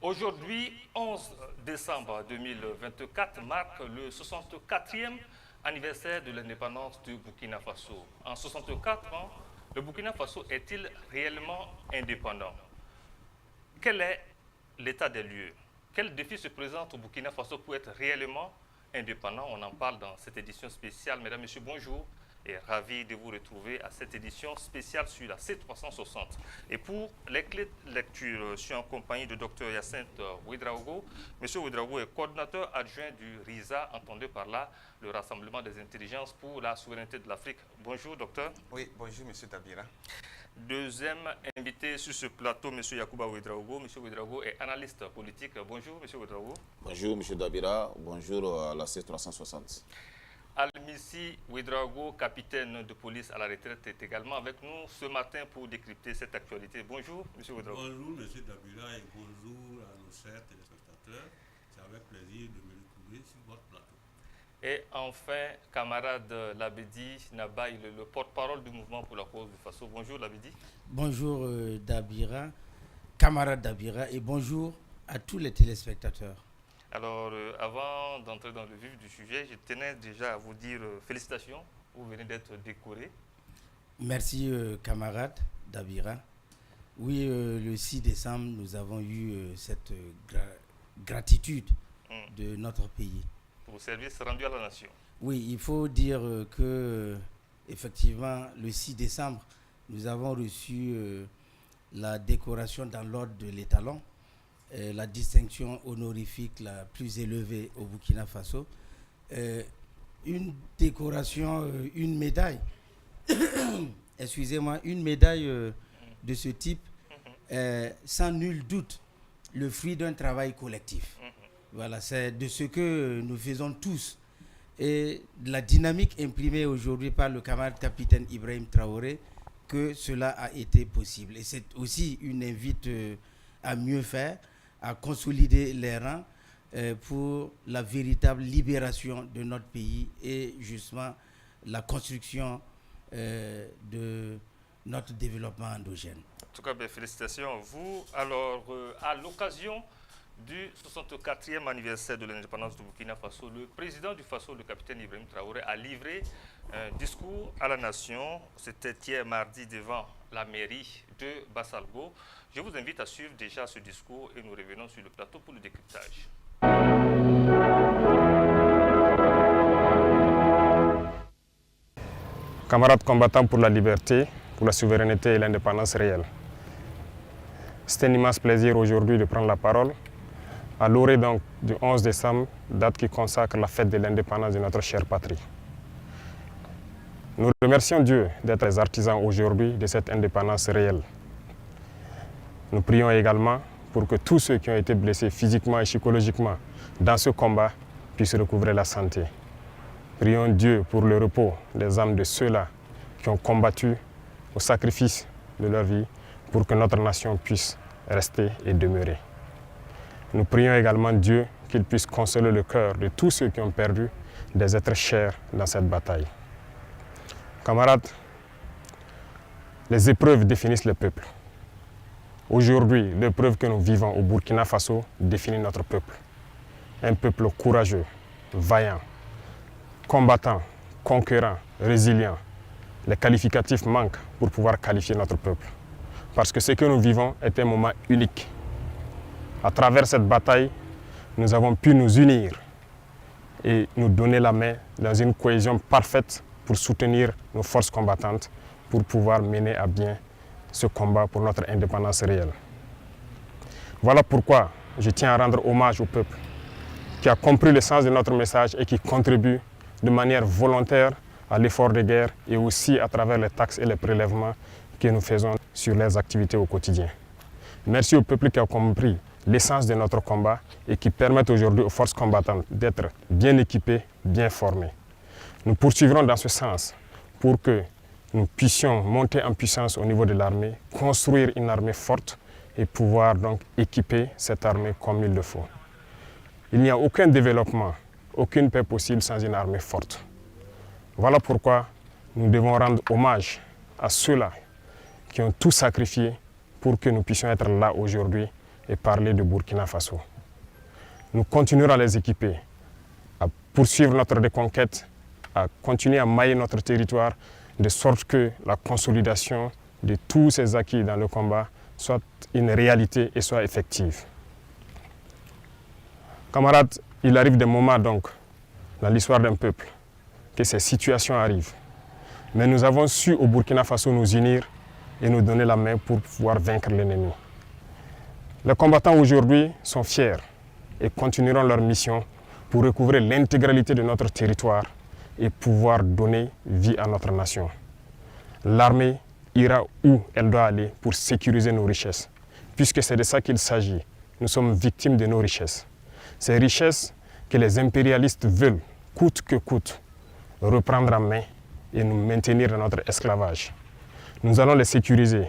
Aujourd'hui, 11 décembre 2024, marque le 64e anniversaire de l'indépendance du Burkina Faso. En 64 ans, le Burkina Faso est-il réellement indépendant? Quel est l'état des lieux? Quels défis se présentent au Burkina Faso pour être réellement indépendant? On en parle dans cette édition spéciale. Mesdames, Messieurs, bonjour. Et ravi de vous retrouver à cette édition spéciale sur la C360. Et pour les clés de lecture, je suis en compagnie de Dr Hyacinthe Ouédraogo. Monsieur Ouédraogo est coordinateur adjoint du RISA, entendez par là le Rassemblement des intelligences pour la souveraineté de l'Afrique. Bonjour, docteur. Oui, bonjour, monsieur Dabira. Deuxième invité sur ce plateau, monsieur Yacouba Ouédraogo. Monsieur Ouédraogo est analyste politique. Bonjour, monsieur Ouédraogo. Bonjour, monsieur Dabira. Bonjour à la C360. Almissi Ouédraogo, capitaine de police à la retraite, est également avec nous ce matin pour décrypter cette actualité. Bonjour, monsieur Ouédraogo. Bonjour, monsieur Dabira, et bonjour à nos chers téléspectateurs. C'est avec plaisir de me retrouver sur votre plateau. Et enfin, camarade Labedi Nabaye, le porte-parole du mouvement pour la cause du Faso. Bonjour, Labedi. Bonjour, Dabira, camarade Dabira, et bonjour à tous les téléspectateurs. Alors, avant d'entrer dans le vif du sujet, je tenais déjà à vous dire félicitations. Vous venez d'être décoré. Merci, camarade Dabira. Oui, le 6 décembre, nous avons eu cette gratitude de notre pays. Pour vos services rendus à la nation. Oui, il faut dire que, effectivement, le 6 décembre, nous avons reçu la décoration dans l'ordre de l'étalon. La distinction honorifique la plus élevée au Burkina Faso. Une décoration, une médaille, excusez-moi, une médaille de ce type, sans nul doute, le fruit d'un travail collectif. Voilà, c'est de ce que nous faisons tous. Et la dynamique imprimée aujourd'hui par le camarade capitaine Ibrahim Traoré, que cela a été possible. Et c'est aussi une invite à mieux faire, à consolider les rangs pour la véritable libération de notre pays et justement la construction de notre développement endogène. En tout cas, félicitations à vous. Alors, à l'occasion du 64e anniversaire de l'indépendance du Burkina Faso, le président du Faso, le capitaine Ibrahim Traoré, a livré un discours à la nation. C'était hier mardi devant la mairie de Bassalgo. Je vous invite à suivre déjà ce discours et nous revenons sur le plateau pour le décryptage. Camarades combattants pour la liberté, pour la souveraineté et l'indépendance réelle. C'est un immense plaisir aujourd'hui de prendre la parole à l'orée donc du 11 décembre, date qui consacre la fête de l'indépendance de notre chère patrie. Nous remercions Dieu d'être les artisans aujourd'hui de cette indépendance réelle. Nous prions également pour que tous ceux qui ont été blessés physiquement et psychologiquement dans ce combat puissent recouvrer la santé. Prions Dieu pour le repos des âmes de ceux-là qui ont combattu au sacrifice de leur vie pour que notre nation puisse rester et demeurer. Nous prions également Dieu qu'il puisse consoler le cœur de tous ceux qui ont perdu des êtres chers dans cette bataille. Camarades, les épreuves définissent le peuple. Aujourd'hui, l'épreuve que nous vivons au Burkina Faso définit notre peuple. Un peuple courageux, vaillant, combattant, conquérant, résilient. Les qualificatifs manquent pour pouvoir qualifier notre peuple. Parce que ce que nous vivons est un moment unique. À travers cette bataille, nous avons pu nous unir et nous donner la main dans une cohésion parfaite pour soutenir nos forces combattantes pour pouvoir mener à bien ce combat pour notre indépendance réelle. Voilà pourquoi je tiens à rendre hommage au peuple qui a compris le sens de notre message et qui contribue de manière volontaire à l'effort de guerre et aussi à travers les taxes et les prélèvements que nous faisons sur les activités au quotidien. Merci au peuple qui a compris l'essence de notre combat et qui permettent aujourd'hui aux forces combattantes d'être bien équipées, bien formées. Nous poursuivrons dans ce sens pour que nous puissions monter en puissance au niveau de l'armée, construire une armée forte et pouvoir donc équiper cette armée comme il le faut. Il n'y a aucun développement, aucune paix possible sans une armée forte. Voilà pourquoi nous devons rendre hommage à ceux-là qui ont tout sacrifié pour que nous puissions être là aujourd'hui et parler de Burkina Faso. Nous continuerons à les équiper, à poursuivre notre reconquête, à continuer à mailler notre territoire, de sorte que la consolidation de tous ces acquis dans le combat soit une réalité et soit effective. Camarades, il arrive des moments donc, dans l'histoire d'un peuple, que ces situations arrivent. Mais nous avons su au Burkina Faso nous unir et nous donner la main pour pouvoir vaincre l'ennemi. Les combattants aujourd'hui sont fiers et continueront leur mission pour recouvrer l'intégralité de notre territoire et pouvoir donner vie à notre nation. L'armée ira où elle doit aller pour sécuriser nos richesses, puisque c'est de ça qu'il s'agit. Nous sommes victimes de nos richesses. Ces richesses que les impérialistes veulent, coûte que coûte, reprendre en main et nous maintenir dans notre esclavage. Nous allons les sécuriser.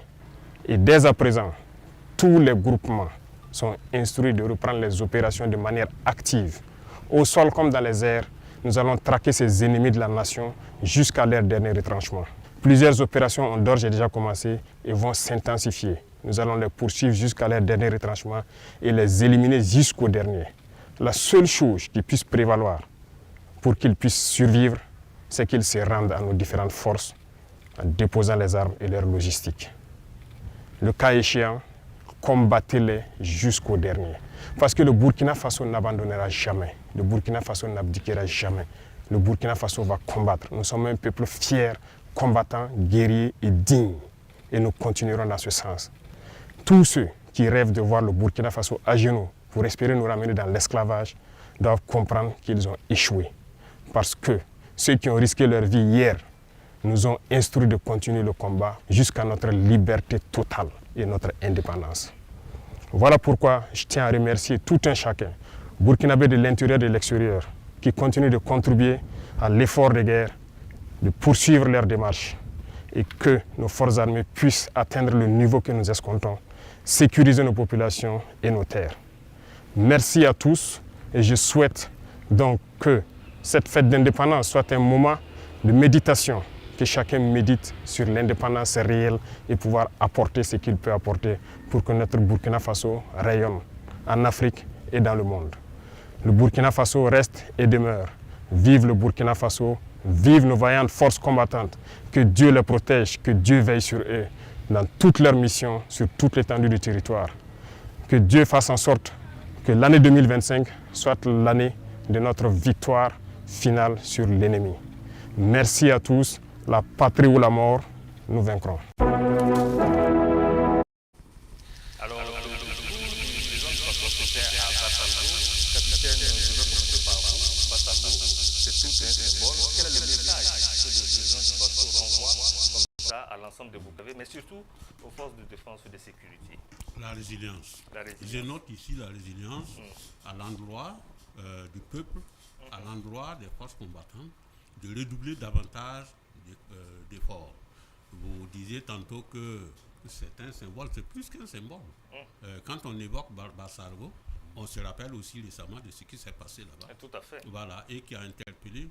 Et dès à présent, tous les groupements sont instruits de reprendre les opérations de manière active. Au sol comme dans les airs, nous allons traquer ces ennemis de la nation jusqu'à leur dernier retranchement. Plusieurs opérations ont d'ores et déjà commencé et vont s'intensifier. Nous allons les poursuivre jusqu'à leur dernier retranchement et les éliminer jusqu'au dernier. La seule chose qui puisse prévaloir pour qu'ils puissent survivre, c'est qu'ils se rendent à nos différentes forces en déposant les armes et leur logistique. Le cas échéant, combattez-les jusqu'au dernier. Parce que le Burkina Faso n'abandonnera jamais. Le Burkina Faso n'abdiquera jamais. Le Burkina Faso va combattre. Nous sommes un peuple fier, combattant, guerrier et digne. Et nous continuerons dans ce sens. Tous ceux qui rêvent de voir le Burkina Faso à genoux pour espérer nous ramener dans l'esclavage doivent comprendre qu'ils ont échoué. Parce que ceux qui ont risqué leur vie hier nous ont instruits de continuer le combat jusqu'à notre liberté totale et notre indépendance. Voilà pourquoi je tiens à remercier tout un chacun, burkinabé de l'intérieur et de l'extérieur, qui continuent de contribuer à l'effort de guerre, de poursuivre leur démarche et que nos forces armées puissent atteindre le niveau que nous escomptons, sécuriser nos populations et nos terres. Merci à tous et je souhaite donc que cette fête d'indépendance soit un moment de méditation, que chacun médite sur l'indépendance réelle et pouvoir apporter ce qu'il peut apporter pour que notre Burkina Faso rayonne en Afrique et dans le monde. Le Burkina Faso reste et demeure. Vive le Burkina Faso, vive nos vaillantes forces combattantes. Que Dieu les protège, que Dieu veille sur eux dans toutes leurs missions, sur toute l'étendue du territoire. Que Dieu fasse en sorte que l'année 2025 soit l'année de notre victoire finale sur l'ennemi. Merci à tous. La patrie ou la mort, nous vaincrons. Alors, le président du Faso, c'était à Bassalo. Capitaine, je vais commencer par vous. Bassalo, c'est tout un symbole. Quel est le message que le président du Faso renvoie comme ça à l'ensemble de Bukavé, mais surtout aux forces de défense et de sécurité? La résilience. La résilience. Je note ici la résilience à l'endroit du peuple, à l'endroit des forces combattantes, de redoubler davantage d'efforts. Vous disiez tantôt que c'est un symbole, c'est plus qu'un symbole. Quand on évoque Bassalo, on se rappelle aussi récemment de ce qui s'est passé là-bas. Tout à fait. Voilà, et qui a interpellé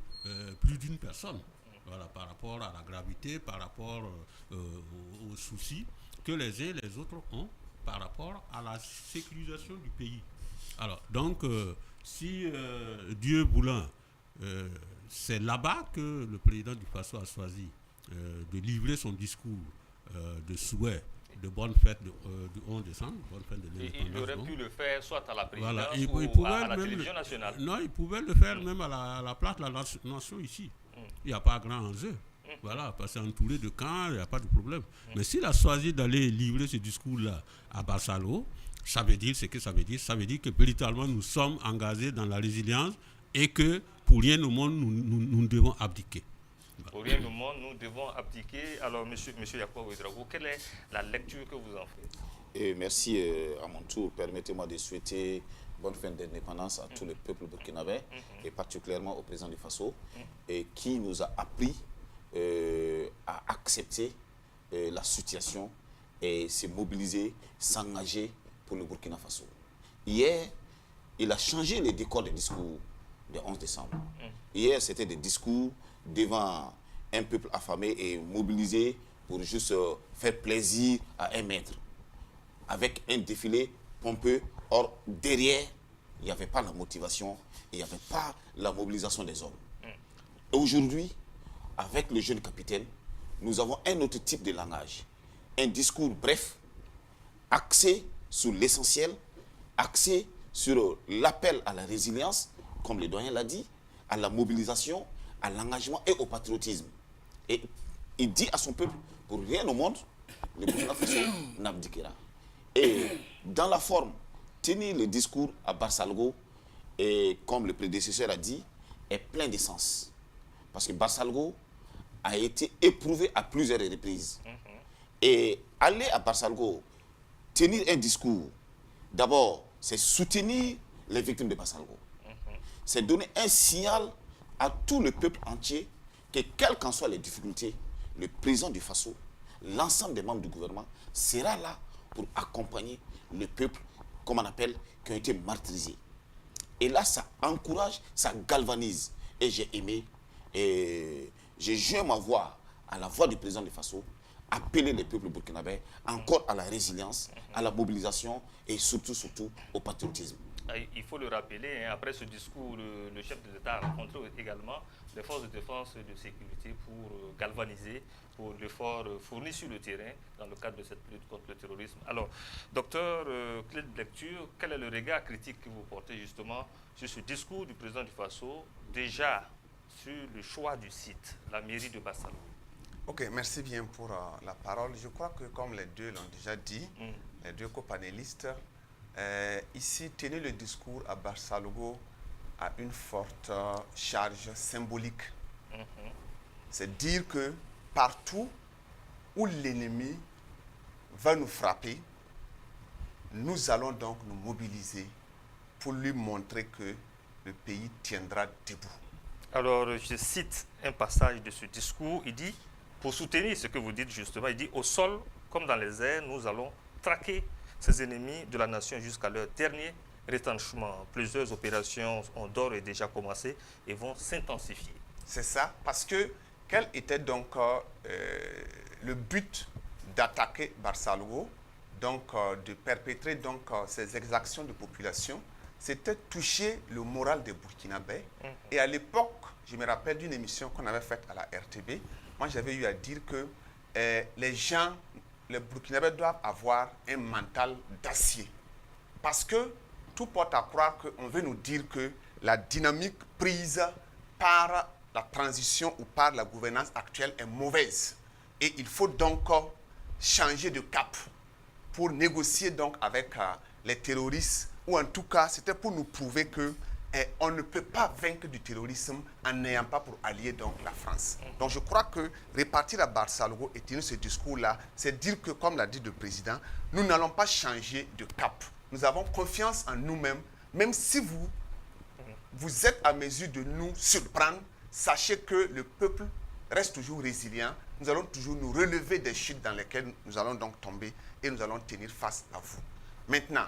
plus d'une personne. Voilà, par rapport à la gravité, par rapport aux soucis que les uns et les autres ont par rapport à la sécurisation du pays. Alors, donc, si Dieu voulant, c'est là-bas que le président du Faso a choisi de livrer son discours de souhait de bonne fête du 11 décembre, bonne fête de l'indépendance. Il aurait pu le faire soit à la présidence voilà. ou à la télévision nationale. Non, il pouvait le faire même à la place de la nation ici. Il n'y a pas grand enjeu. Voilà, parce que entouré de camps, il n'y a pas de problème. Mais s'il a choisi d'aller livrer ce discours-là à Bassalo, ça veut dire ce que ça veut dire. Ça veut dire que véritablement nous sommes engagés dans la résilience et que pour rien au monde, nous devons abdiquer. Pour rien au monde, nous devons abdiquer. Alors, monsieur Yacoub Ouedraogo, quelle est la lecture que vous en faites? Et merci à mon tour. Permettez-moi de souhaiter bonne fin d'indépendance à tout le peuple burkinabé et particulièrement au président du Faso et qui nous a appris à accepter la situation et se mobiliser, s'engager pour le Burkina Faso. Hier, il a changé les décors des discours du 11 décembre. Hier, c'était des discours devant un peuple affamé et mobilisé pour juste faire plaisir à un maître, avec un défilé pompeux. Or, derrière, il n'y avait pas la motivation, il n'y avait pas la mobilisation des hommes. Et aujourd'hui, avec le jeune capitaine, nous avons un autre type de langage. Un discours bref, axé sur l'essentiel, axé sur l'appel à la résilience, comme le doyen l'a dit, à la mobilisation, à l'engagement et au patriotisme. Et il dit à son peuple, pour rien au monde, le Burkina Faso n'abdiquera. Et dans la forme, tenir le discours à Barsalgo, et comme le prédécesseur a dit, est plein d'essence. Parce que Barsalgo a été éprouvé à plusieurs reprises. Et aller à Barsalgo, tenir un discours, d'abord, c'est soutenir les victimes de Barsalgo. C'est donner un signal à tout le peuple entier que, quelles qu'en soient les difficultés, le président du Faso, l'ensemble des membres du gouvernement, sera là pour accompagner le peuple, comme on appelle, qui ont été martyrisés. Et là, ça encourage, ça galvanise. Et j'ai aimé, et j'ai joint ma voix à la voix du président du Faso, appeler les peuples burkinabés encore à la résilience, à la mobilisation et surtout au patriotisme. Il faut le rappeler, hein, après ce discours, le chef de l'État a rencontré également les forces de défense et de sécurité pour galvaniser pour l'effort fourni sur le terrain dans le cadre de cette lutte contre le terrorisme. Alors, docteur, clé de lecture, quel est le regard critique que vous portez justement sur ce discours du président du Faso, déjà sur le choix du site, la mairie de Barsalgo? Ok, merci bien pour la parole. Je crois que comme les deux l'ont déjà dit, les deux copanélistes, ici, tenir le discours à Barsalgo a une forte charge symbolique. C'est dire que partout où l'ennemi va nous frapper, nous allons donc nous mobiliser pour lui montrer que le pays tiendra debout. Alors, je cite un passage de ce discours, il dit, pour soutenir ce que vous dites justement, il dit, au sol comme dans les airs, nous allons traquer ces ennemis de la nation jusqu'à leur dernier retranchement. Plusieurs opérations ont d'ores et déjà commencé et vont s'intensifier. C'est ça, parce que quel était donc le but d'attaquer Barsalgo, donc de perpétrer donc ces exactions de population? C'était toucher le moral des Burkinabés. Et à l'époque, je me rappelle d'une émission qu'on avait faite à la RTB, moi j'avais eu à dire que les Burkinabés doivent avoir un mental d'acier. Parce que tout porte à croire qu'on veut nous dire que la dynamique prise par la transition ou par la gouvernance actuelle est mauvaise. Et il faut donc changer de cap pour négocier donc avec les terroristes, ou en tout cas, c'était pour nous prouver que on ne peut pas vaincre du terrorisme en n'ayant pas pour allier donc la France. Donc je crois que repartir à Barsalgo et tenir ce discours-là, c'est dire que, comme l'a dit le président, nous n'allons pas changer de cap. Nous avons confiance en nous-mêmes, même si vous êtes à mesure de nous surprendre, sachez que le peuple reste toujours résilient. Nous allons toujours nous relever des chutes dans lesquelles nous allons donc tomber et nous allons tenir face à vous. Maintenant,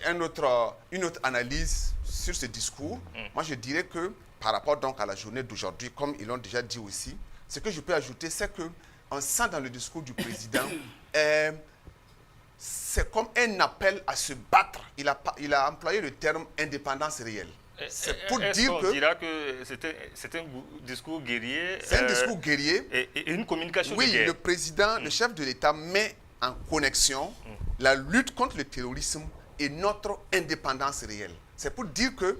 une autre analyse sur ce discours, moi je dirais que par rapport donc à la journée d'aujourd'hui, comme ils l'ont déjà dit aussi, ce que je peux ajouter, c'est qu'on sent dans le discours du président, c'est comme un appel à se battre. Il a employé le terme indépendance réelle. C'est pour dire que... On dira que c'est un discours guerrier. C'est un discours guerrier. Et une communication de guerre. Oui, le président, le chef de l'État met en connexion la lutte contre le terrorisme et notre indépendance réelle. C'est pour dire que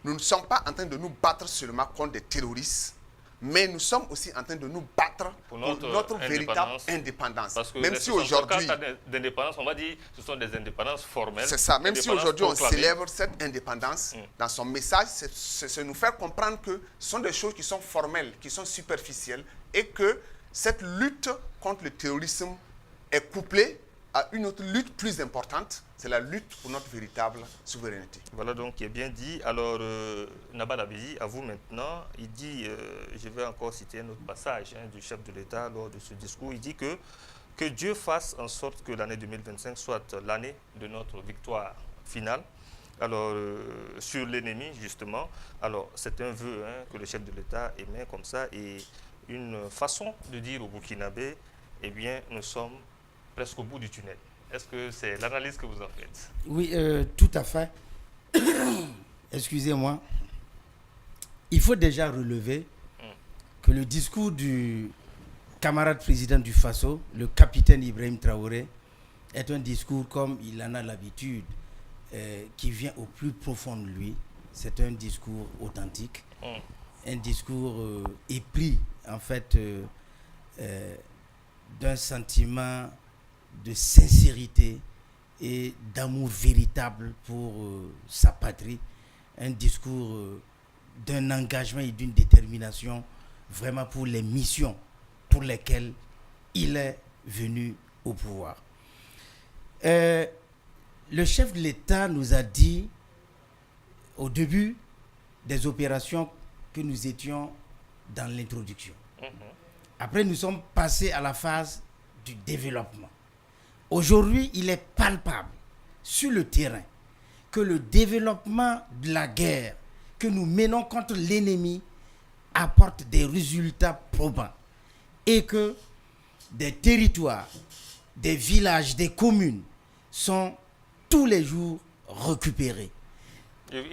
nous ne sommes pas en train de nous battre seulement contre des terroristes, mais nous sommes aussi en train de nous battre pour notre véritable indépendance. Parce que même si aujourd'hui, d'indépendance, on va dire ce sont des indépendances formelles. C'est ça, même si aujourd'hui on célèbre cette indépendance, dans son message, c'est nous faire comprendre que ce sont des choses qui sont formelles, qui sont superficielles, et que cette lutte contre le terrorisme est couplée à une autre lutte plus importante, c'est la lutte pour notre véritable souveraineté. Voilà donc qui est bien dit. Alors, Nabal Abidi, à vous maintenant, il dit, je vais encore citer un autre passage du chef de l'État lors de ce discours, il dit que Dieu fasse en sorte que l'année 2025 soit l'année de notre victoire finale. Alors, sur l'ennemi, justement, alors c'est un vœu que le chef de l'État émet comme ça, et une façon de dire au Burkinabé, eh bien, nous sommes presque au bout du tunnel. Est-ce que c'est l'analyse que vous en faites? Oui, tout à fait. Excusez-moi. Il faut déjà relever que le discours du camarade président du Faso, le capitaine Ibrahim Traoré, est un discours comme il en a l'habitude, qui vient au plus profond de lui. C'est un discours authentique, un discours épris, en fait, d'un sentiment de sincérité et d'amour véritable pour sa patrie, un discours d'un engagement et d'une détermination vraiment pour les missions pour lesquelles il est venu au pouvoir. Le chef de l'État nous a dit au début des opérations que nous étions dans l'introduction. Après, nous sommes passés à la phase du développement. Aujourd'hui, il est palpable sur le terrain que le développement de la guerre que nous menons contre l'ennemi apporte des résultats probants et que des territoires, des villages, des communes sont tous les jours récupérés.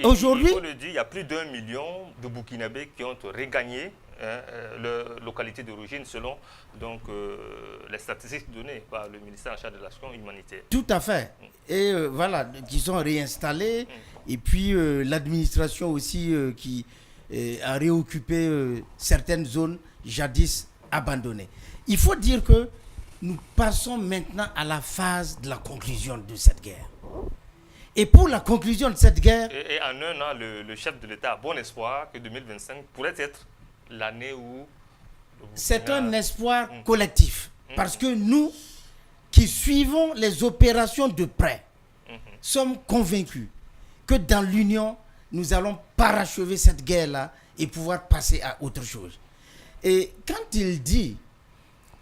Aujourd'hui, il faut le dire, il y a plus d'1 million de Burkinabés qui ont regagné leur localité d'origine selon donc, les statistiques données par le ministère en charge de l'action humanitaire. Tout à fait. Et voilà, qui sont réinstallés. Et puis l'administration aussi qui a réoccupé certaines zones jadis abandonnées. Il faut dire que nous passons maintenant à la phase de la conclusion de cette guerre. Et pour la conclusion de cette guerre... Et en un an, le chef de l'État a bon espoir que 2025 pourrait être l'année où... C'est un espoir collectif. Parce que nous, qui suivons les opérations de près, sommes convaincus que dans l'Union, nous allons parachever cette guerre-là et pouvoir passer à autre chose. Et quand il dit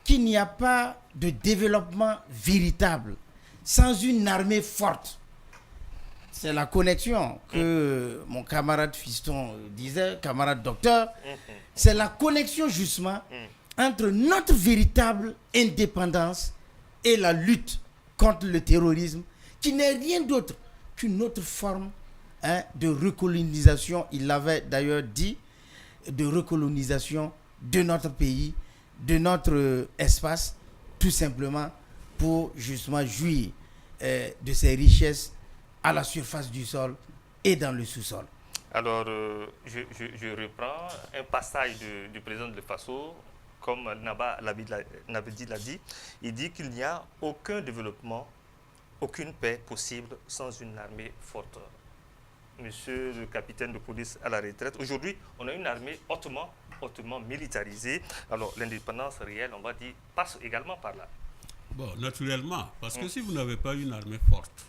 qu'il n'y a pas de développement véritable sans une armée forte, c'est la connexion que mon camarade Fiston disait, camarade docteur, c'est la connexion justement entre notre véritable indépendance et la lutte contre le terrorisme, qui n'est rien d'autre qu'une autre forme de recolonisation, il l'avait d'ailleurs dit, de recolonisation de notre pays, de notre espace, tout simplement pour justement jouir de ces richesses à la surface du sol et dans le sous-sol. Alors, je reprends un passage du président de Faso, comme Nabedi l'a dit. Il dit qu'il n'y a aucun développement, aucune paix possible sans une armée forte. Monsieur le capitaine de police à la retraite, aujourd'hui, on a une armée hautement militarisée. Alors, l'indépendance réelle, on va dire, passe également par là. Bon, naturellement, parce que si vous n'avez pas une armée forte,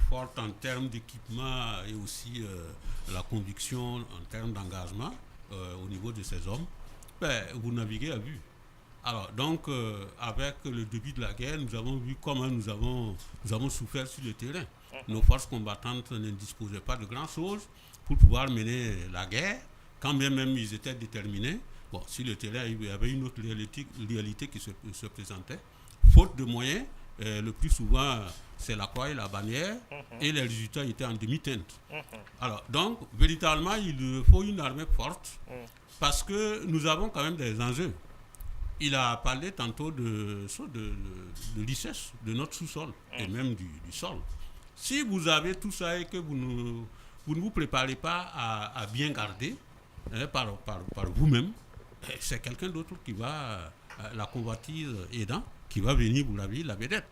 forte en termes d'équipement et aussi la conviction en termes d'engagement au niveau de ces hommes, ben, vous naviguez à vue. Alors, donc, avec le début de la guerre, nous avons vu comment nous avons souffert sur le terrain. Nos forces combattantes ne disposaient pas de grand-chose pour pouvoir mener la guerre, quand bien même ils étaient déterminés. Bon, sur le terrain, il y avait une autre réalité qui se présentait. Faute de moyens, le plus souvent, c'est la croix et la bannière, et les résultats étaient en demi-teinte. Alors, donc, véritablement, il faut une armée forte, parce que nous avons quand même des enjeux. Il a parlé tantôt de richesse de notre sous-sol, et même du sol. Si vous avez tout ça et que vous ne vous préparez pas à bien garder par vous-même, c'est quelqu'un d'autre qui va, la convoitise aidant, qui va venir vous laver la vedette.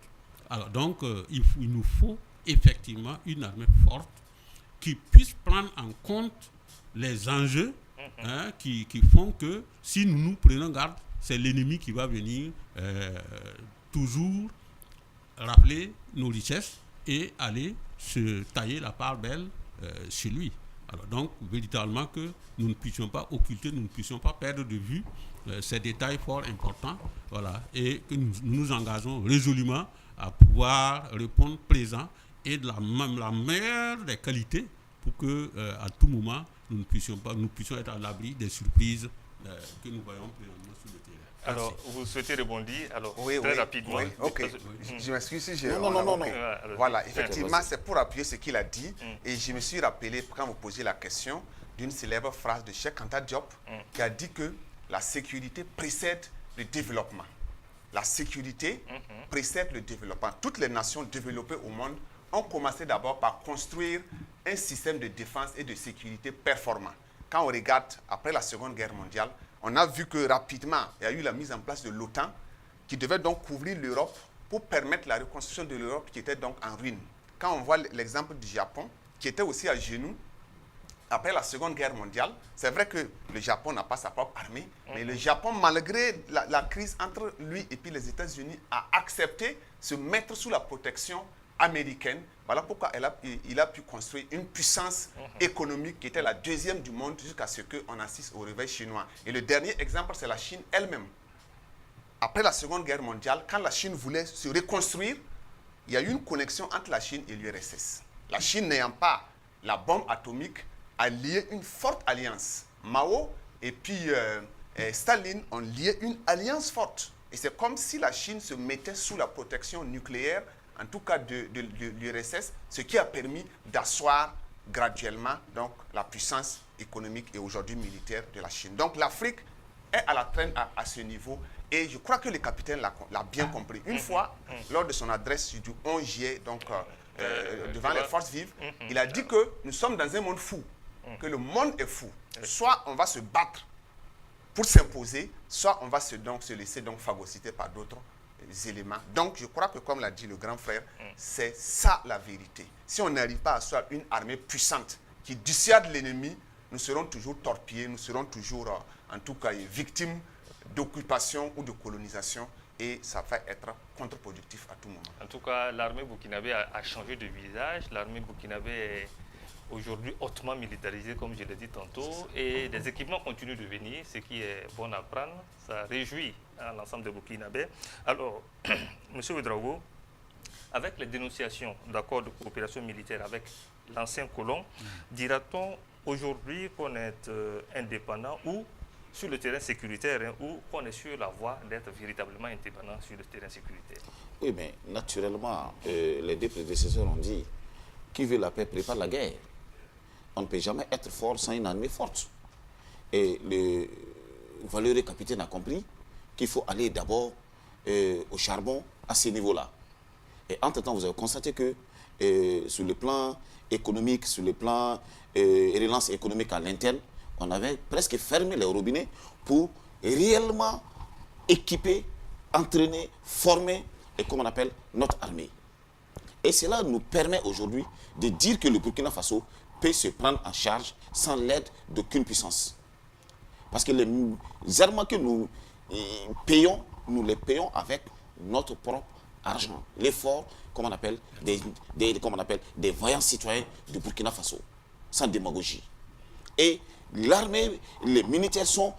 Alors donc, il nous faut effectivement une armée forte qui puisse prendre en compte les enjeux qui font que si nous prenons garde, c'est l'ennemi qui va venir toujours rappeler nos richesses et aller se tailler la part belle chez lui. Alors donc, véritablement que nous ne puissions pas occulter, nous ne puissions pas perdre de vue ces détails fort importants, voilà, et que nous nous engageons résolument à pouvoir répondre présent et de la meilleure des qualités pour que à tout moment nous puissions être à l'abri des surprises que nous voyons présentement sur le terrain. Alors, vous souhaitez rebondir alors, Oui, très oui, rapidement. oui, ok. Parce que- Je m'excuse si j'ai... Non. Voilà, effectivement, c'est pour appuyer ce qu'il a dit. Et je me suis rappelé, quand vous posiez la question, d'une célèbre phrase de Cheikh Anta Diop qui a dit que la sécurité précède le développement. La sécurité précède le développement. Toutes les nations développées au monde ont commencé d'abord par construire un système de défense et de sécurité performant. Quand on regarde après la Seconde Guerre mondiale, on a vu que rapidement, il y a eu la mise en place de l'OTAN qui devait donc couvrir l'Europe pour permettre la reconstruction de l'Europe qui était donc en ruine. Quand on voit l'exemple du Japon, qui était aussi à genoux, après la Seconde Guerre mondiale, c'est vrai que le Japon n'a pas sa propre armée, mais le Japon, malgré la crise entre lui et puis les États-Unis, a accepté se mettre sous la protection américaine. Voilà pourquoi il a pu construire une puissance économique qui était la deuxième du monde jusqu'à ce qu'on assiste au réveil chinois. Et le dernier exemple, c'est la Chine elle-même. Après la Seconde Guerre mondiale, quand la Chine voulait se reconstruire, il y a eu une connexion entre la Chine et l'URSS. La Chine n'ayant pas la bombe atomique, a lié une forte alliance. Mao et puis Staline ont lié une alliance forte. Et c'est comme si la Chine se mettait sous la protection nucléaire, en tout cas de l'URSS, ce qui a permis d'asseoir graduellement donc, la puissance économique et aujourd'hui militaire de la Chine. Donc l'Afrique est à la traîne à ce niveau. Et je crois que le capitaine l'a bien compris. Une fois, lors de son adresse du 11 juillet, donc, devant les forces vives, il a dit que nous sommes dans un monde fou, que le monde est fou. Soit on va se battre pour s'imposer, soit on va se laisser donc phagocyter par d'autres éléments. Donc je crois que, comme l'a dit le grand frère, c'est ça la vérité. Si on n'arrive pas à avoir une armée puissante qui dissuade l'ennemi, nous serons toujours torpillés, nous serons toujours, en tout cas, victimes d'occupation ou de colonisation, et ça va être contre-productif à tout moment. En tout cas, l'armée burkinabé a changé de visage. L'armée burkinabé est aujourd'hui hautement militarisée, comme je l'ai dit tantôt, et des équipements continuent de venir, ce qui est bon à prendre. Ça réjouit l'ensemble des Burkinabés. Alors, M. Ouedraogo, avec les dénonciations d'accords de coopération militaire avec l'ancien colon, dira-t-on aujourd'hui qu'on est indépendant ou sur le terrain sécuritaire, ou qu'on est sur la voie d'être véritablement indépendant sur le terrain sécuritaire? Oui, mais naturellement, les deux prédécesseurs ont dit qui veut la paix prépare la guerre. On ne peut jamais être fort sans une armée forte. Et le valeureux capitaine a compris qu'il faut aller d'abord au charbon à ce niveau-là. Et entre-temps, vous avez constaté que sur le plan économique, sur le plan relance économique à l'interne, on avait presque fermé les robinets pour réellement équiper, entraîner, former, et comme on appelle, notre armée. Et cela nous permet aujourd'hui de dire que le Burkina Faso peut se prendre en charge sans l'aide d'aucune puissance. Parce que les armements que nous payons, nous les payons avec notre propre argent. L'effort, comme on appelle, des vaillants citoyens du Burkina Faso, sans démagogie. Et l'armée, les militaires sont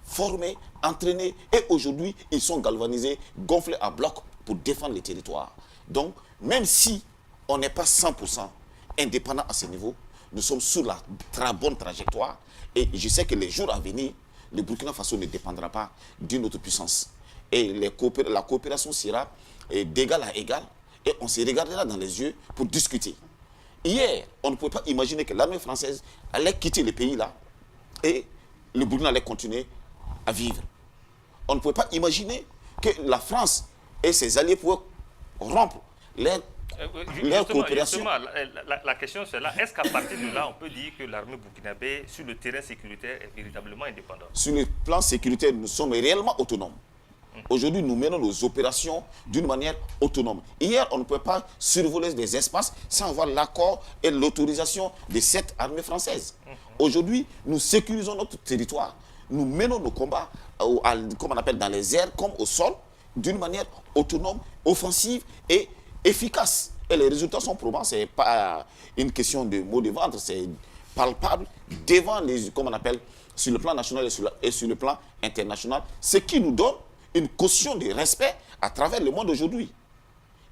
formés, entraînés, et aujourd'hui, ils sont galvanisés, gonflés à bloc pour défendre les territoires. Donc, même si on n'est pas 100% indépendant à ce niveau, nous sommes sur la très bonne trajectoire, et je sais que les jours à venir, le Burkina Faso ne dépendra pas d'une autre puissance. Et la coopération sera d'égal à égal, et on se regardera dans les yeux pour discuter. Hier, on ne pouvait pas imaginer que l'armée française allait quitter le pays là, et le Burkina allait continuer à vivre. On ne pouvait pas imaginer que la France et ses alliés pouvaient rompre leur coopération. Justement, la question c'est là, est-ce qu'à partir de là, on peut dire que l'armée burkinabé, sur le terrain sécuritaire, est véritablement indépendante? Sur le plan sécuritaire, nous sommes réellement autonomes. Aujourd'hui, nous menons nos opérations d'une manière autonome. Hier, on ne pouvait pas survoler des espaces sans avoir l'accord et l'autorisation de cette armée française. Aujourd'hui, nous sécurisons notre territoire. Nous menons nos combats, comme on appelle, dans les airs comme au sol, d'une manière autonome, offensive et efficace. Et les résultats sont probants. Ce n'est pas une question de mots de ventre, c'est palpable devant les, comme on appelle, sur le plan national et sur le plan international, ce qui nous donne une caution de respect à travers le monde aujourd'hui.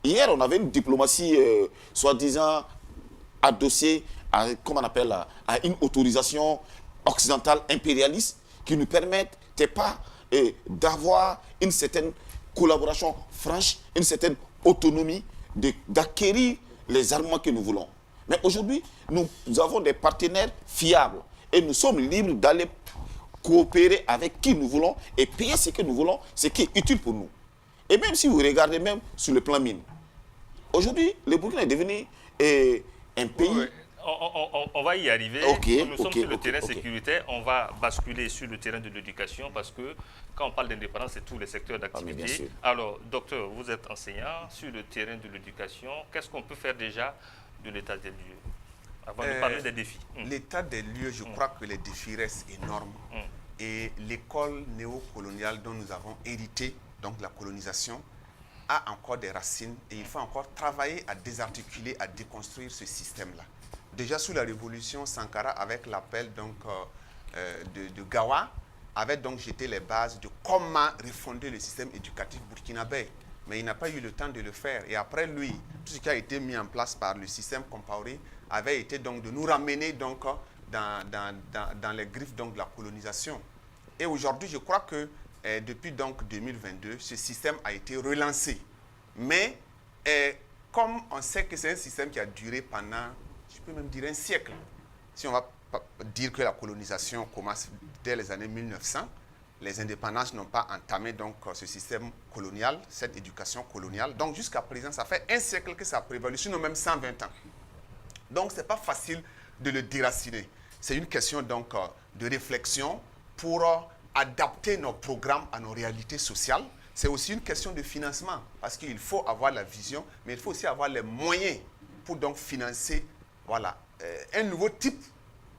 Hier, on avait une diplomatie soi-disant adossée à, comme on appelle, à une autorisation occidentale impérialiste qui ne permettait pas d'avoir une certaine collaboration franche, une certaine autonomie, d'acquérir les armements que nous voulons. Mais aujourd'hui, nous avons des partenaires fiables et nous sommes libres d'aller coopérer avec qui nous voulons et payer ce que nous voulons, ce qui est utile pour nous. Et même si vous regardez même sur le plan mine, aujourd'hui, le Burkina est devenu un pays... Oui. On va y arriver. Nous sommes sur le terrain sécuritaire. On va basculer sur le terrain de l'éducation parce que quand on parle d'indépendance, c'est tous les secteurs d'activité. Alors, docteur, vous êtes enseignant sur le terrain de l'éducation. Qu'est-ce qu'on peut faire déjà de l'état des lieux avant de parler des défis? L'état des lieux, je crois que les défis restent énormes. Et l'école néocoloniale dont nous avons hérité, donc la colonisation, a encore des racines et il faut encore travailler à désarticuler, à déconstruire ce système-là. Déjà sous la révolution, Sankara, avec l'appel donc de Gawa, avait donc jeté les bases de comment refonder le système éducatif burkinabé. Mais il n'a pas eu le temps de le faire. Et après lui, tout ce qui a été mis en place par le système Compaoré avait été donc de nous ramener donc dans les griffes donc de la colonisation. Et aujourd'hui, je crois que depuis donc 2022, ce système a été relancé. Mais comme on sait que c'est un système qui a duré pendant, je peux même dire un siècle, si on va dire que la colonisation commence dès les années 1900, les indépendances n'ont pas entamé donc ce système colonial, cette éducation coloniale. Donc jusqu'à présent, ça fait un siècle que ça a prévalu, sinon même 120 ans. Donc ce n'est pas facile de le déraciner. C'est une question donc de réflexion pour adapter nos programmes à nos réalités sociales. C'est aussi une question de financement, parce qu'il faut avoir la vision, mais il faut aussi avoir les moyens pour donc financer voilà, un nouveau type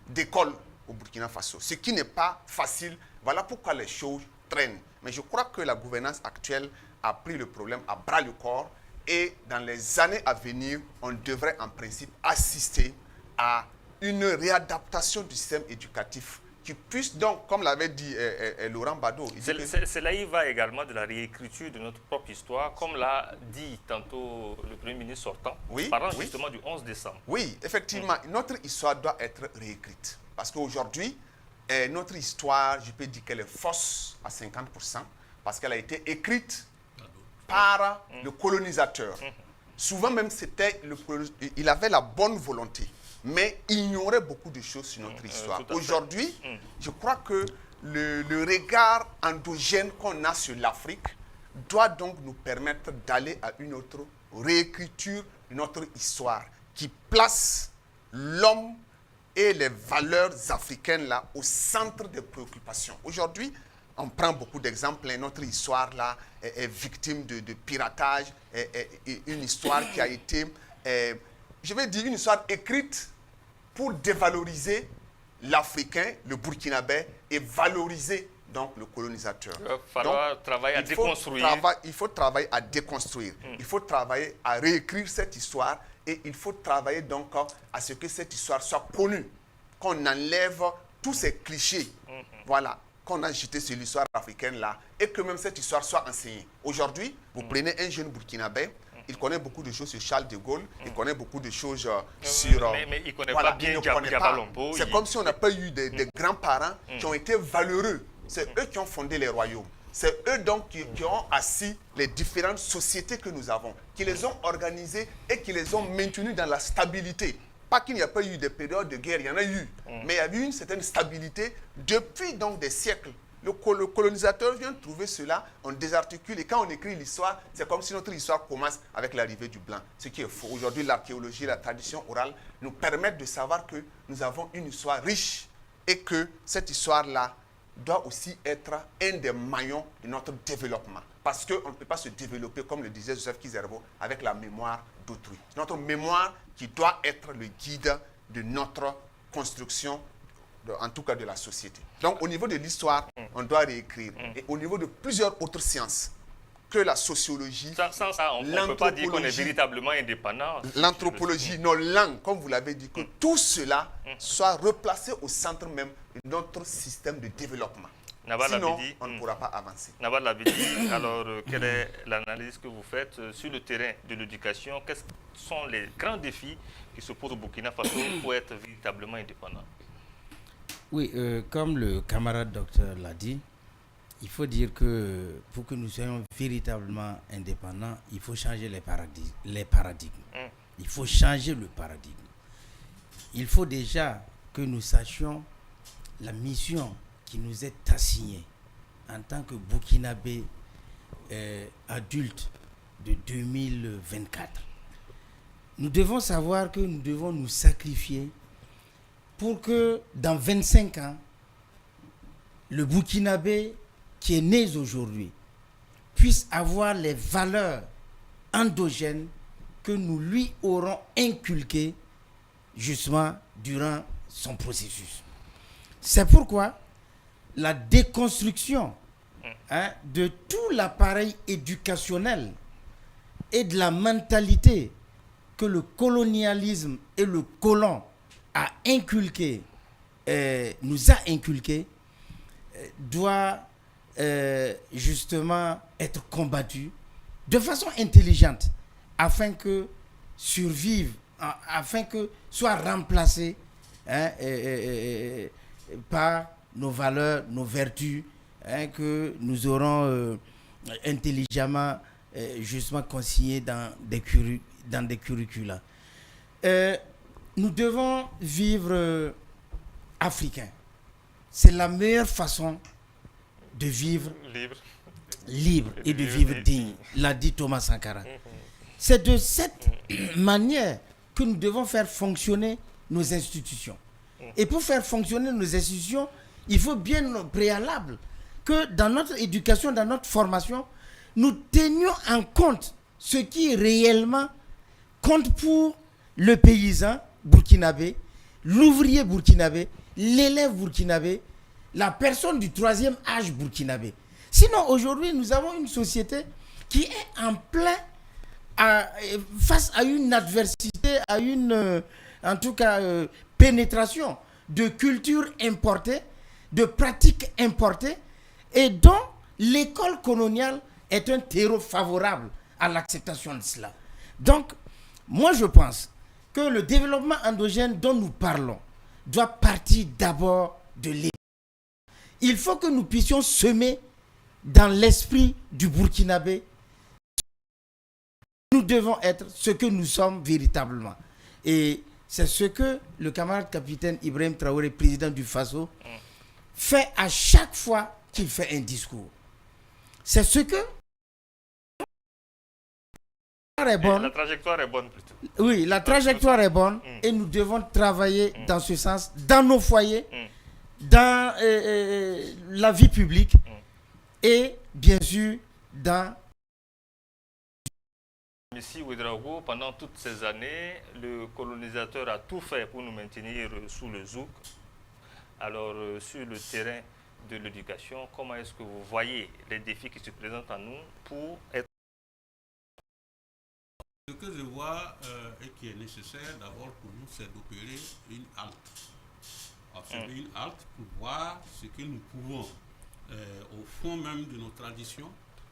d'école au Burkina Faso, ce qui n'est pas facile. Voilà pourquoi les choses traînent. Mais je crois que la gouvernance actuelle a pris le problème à bras le corps et dans les années à venir, on devrait en principe assister à une réadaptation du système éducatif qui puisse donc, comme l'avait dit Laurent Bado... Cela y va également de la réécriture de notre propre histoire, comme l'a dit tantôt le Premier ministre sortant, parlant justement du 11 décembre. Oui, effectivement, notre histoire doit être réécrite. Parce qu'aujourd'hui, notre histoire, je peux dire qu'elle est fausse à 50%, parce qu'elle a été écrite par le colonisateur. Souvent même, il avait la bonne volonté, mais ignorait beaucoup de choses sur notre histoire. Aujourd'hui, je crois que le regard endogène qu'on a sur l'Afrique doit donc nous permettre d'aller à une autre réécriture de notre histoire qui place l'homme et les valeurs africaines là au centre des préoccupations. Aujourd'hui, on prend beaucoup d'exemples. Notre histoire là est victime de piratage, une histoire qui a été, je vais dire, une histoire écrite pour dévaloriser l'Africain, le Burkinabé, et valoriser donc le colonisateur. Il va falloir travailler à déconstruire. Il faut travailler à déconstruire. Il faut travailler à réécrire cette histoire et il faut travailler donc à ce que cette histoire soit connue, qu'on enlève tous ces clichés, voilà, qu'on a jetés sur l'histoire africaine là, et que même cette histoire soit enseignée. Aujourd'hui, vous prenez un jeune Burkinabé, il connaît beaucoup de choses sur Charles de Gaulle, il connaît beaucoup de choses sur... Mais il ne connaît pas bien Diabalombo. C'est comme si on n'a pas eu des grands-parents qui ont été valeureux. C'est eux qui ont fondé les royaumes. C'est eux donc qui ont assis les différentes sociétés que nous avons, qui les ont organisées et qui les ont maintenues dans la stabilité. Pas qu'il n'y a pas eu des périodes de guerre, il y en a eu. Mais il y a eu une certaine stabilité depuis donc des siècles. Le colonisateur vient trouver cela, on désarticule et quand on écrit l'histoire, c'est comme si notre histoire commence avec l'arrivée du blanc. Ce qui est faux. Aujourd'hui, l'archéologie, la tradition orale nous permettent de savoir que nous avons une histoire riche et que cette histoire-là doit aussi être un des maillons de notre développement. Parce qu'on ne peut pas se développer, comme le disait Joseph Kizerbo, avec la mémoire d'autrui. Notre mémoire qui doit être le guide de notre construction, en tout cas de la société. Donc au niveau de l'histoire, on doit réécrire. Et au niveau de plusieurs autres sciences, que la sociologie, sans ça, on ne peut pas dire qu'on est véritablement indépendant. L'anthropologie, nos langues, comme vous l'avez dit, que tout cela soit replacé au centre même de notre système de développement. Sinon, on ne pourra pas avancer. Naval Labidi, alors quelle est l'analyse que vous faites sur le terrain de l'éducation? Quels sont les grands défis qui se posent au Burkina Faso pour être véritablement indépendant? Oui, comme le camarade docteur l'a dit, il faut dire que pour que nous soyons véritablement indépendants, il faut changer les paradigmes. Il faut changer le paradigme. Il faut déjà que nous sachions la mission qui nous est assignée en tant que Burkinabé adulte de 2024. Nous devons savoir que nous devons nous sacrifier pour que dans 25 ans, le Burkinabé qui est né aujourd'hui puisse avoir les valeurs endogènes que nous lui aurons inculquées justement durant son processus. C'est pourquoi la déconstruction de tout l'appareil éducationnel et de la mentalité que le colonialisme et le colon a inculqué, nous a inculqué, doit justement être combattu de façon intelligente afin que survive, afin que soit remplacé par nos valeurs, nos vertus que nous aurons intelligemment justement consignées dans des curricula. Nous devons vivre africains. C'est la meilleure façon de vivre libre et de vivre digne, l'a dit Thomas Sankara. C'est de cette manière que nous devons faire fonctionner nos institutions. Et pour faire fonctionner nos institutions, il faut bien au préalable que dans notre éducation, dans notre formation, nous tenions en compte ce qui réellement compte pour le paysan burkinabé, l'ouvrier burkinabé, l'élève burkinabé, la personne du troisième âge burkinabé. Sinon, aujourd'hui, nous avons une société qui est en plein face à une adversité, à une, en tout cas, pénétration de cultures importées, de pratiques importées, et dont l'école coloniale est un terreau favorable à l'acceptation de cela. Donc, moi je pense que le développement endogène dont nous parlons doit partir d'abord de l'éducation. Il faut que nous puissions semer dans l'esprit du Burkinabé. Nous devons être ce que nous sommes véritablement. Et c'est ce que le camarade capitaine Ibrahim Traoré, président du Faso, fait à chaque fois qu'il fait un discours. C'est ce que... La trajectoire est bonne plutôt. Oui, la trajectoire est bonne et nous devons travailler dans ce sens, dans nos foyers, dans la vie publique et bien sûr dans... Ici, Ouedraogo, pendant toutes ces années, le colonisateur a tout fait pour nous maintenir sous le zouk. Alors, sur le terrain de l'éducation, comment est-ce que vous voyez les défis qui se présentent à nous pour être... Ce que je vois et qui est nécessaire d'abord pour nous, c'est d'opérer une halte. Observer une halte pour voir ce que nous pouvons, au fond même de nos traditions,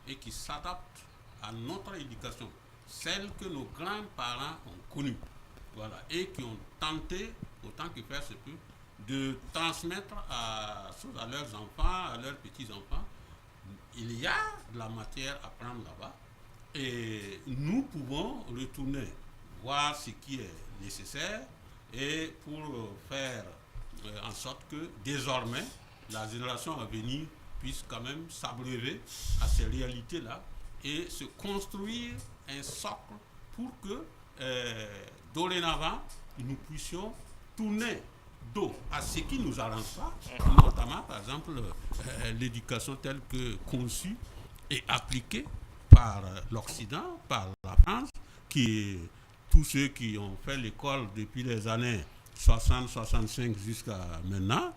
et qui s'adapte à notre éducation, celle que nos grands-parents ont connue, voilà, et qui ont tenté, autant que faire se peut, de transmettre à leurs enfants, à leurs petits-enfants. Il y a de la matière à prendre là-bas. Et nous pouvons retourner voir ce qui est nécessaire et pour faire en sorte que désormais la génération à venir puisse quand même s'abreuver à ces réalités-là et se construire un socle pour que dorénavant nous puissions tourner dos à ce qui ne nous arrange pas, notamment par exemple l'éducation telle que conçue et appliquée par l'Occident, par la France, qui tous ceux qui ont fait l'école depuis les années 60-65 jusqu'à maintenant,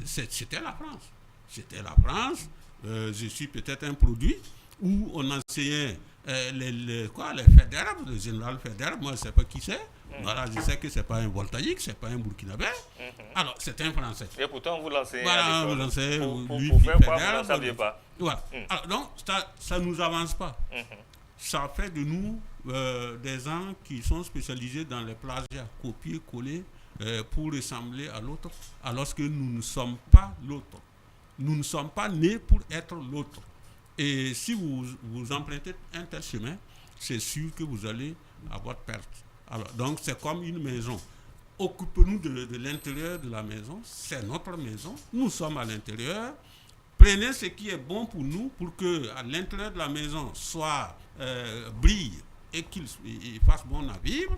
c'était la France. C'était la France. Je suis peut-être un produit où on enseignait les faits d'herbe, le général fait d'herbe, moi je ne sais pas qui c'est. Voilà, je sais que ce n'est pas un voltaïque, ce n'est pas un burkinabé. Alors, c'est un Français. Et pourtant, vous l'enseignez. Voilà, vous l'enseignez. Lui, pour faire fait quoi, d'herbe, vous ne saviez pas. Voilà. Alors, donc, ça ne nous avance pas. Ça fait de nous des gens qui sont spécialisés dans les plagiats, copier, coller, pour ressembler à l'autre, alors que nous ne sommes pas l'autre. nous ne sommes pas nés pour être l'autre. Et si vous empruntez un tel chemin, c'est sûr que vous allez avoir perte. Alors, donc, c'est comme une maison. Occupez-nous de l'intérieur de la maison. C'est notre maison. Nous sommes à l'intérieur. Prenez ce qui est bon pour nous pour que à l'intérieur de la maison brille et qu'il fasse bon à vivre.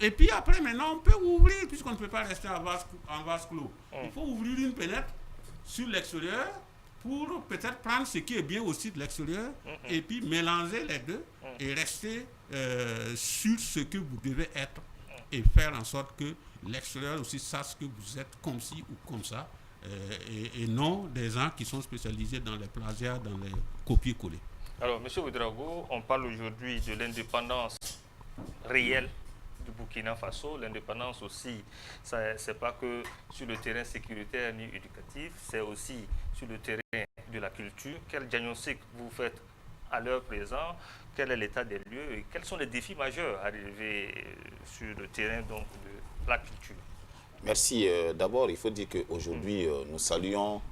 Et puis après, maintenant, on peut ouvrir, puisqu'on ne peut pas rester en vase clos. Il faut ouvrir une fenêtre sur l'extérieur pour peut-être prendre ce qui est bien aussi de l'extérieur et puis mélanger les deux et rester sur ce que vous devez être et faire en sorte que l'extérieur aussi sache que vous êtes comme ci ou comme ça et non des gens qui sont spécialisés dans les plagiats, dans les copier-coller. Alors, M. Ouédraogo, on parle aujourd'hui de l'indépendance réelle du Burkina Faso. L'indépendance aussi, ce n'est pas que sur le terrain sécuritaire ni éducatif, c'est aussi sur le terrain de la culture. Quel diagnostic vous faites à l'heure présente? Quel est l'état des lieux et quels sont les défis majeurs à relever sur le terrain donc, de la culture? Merci. D'abord, il faut dire qu'aujourd'hui, nous saluons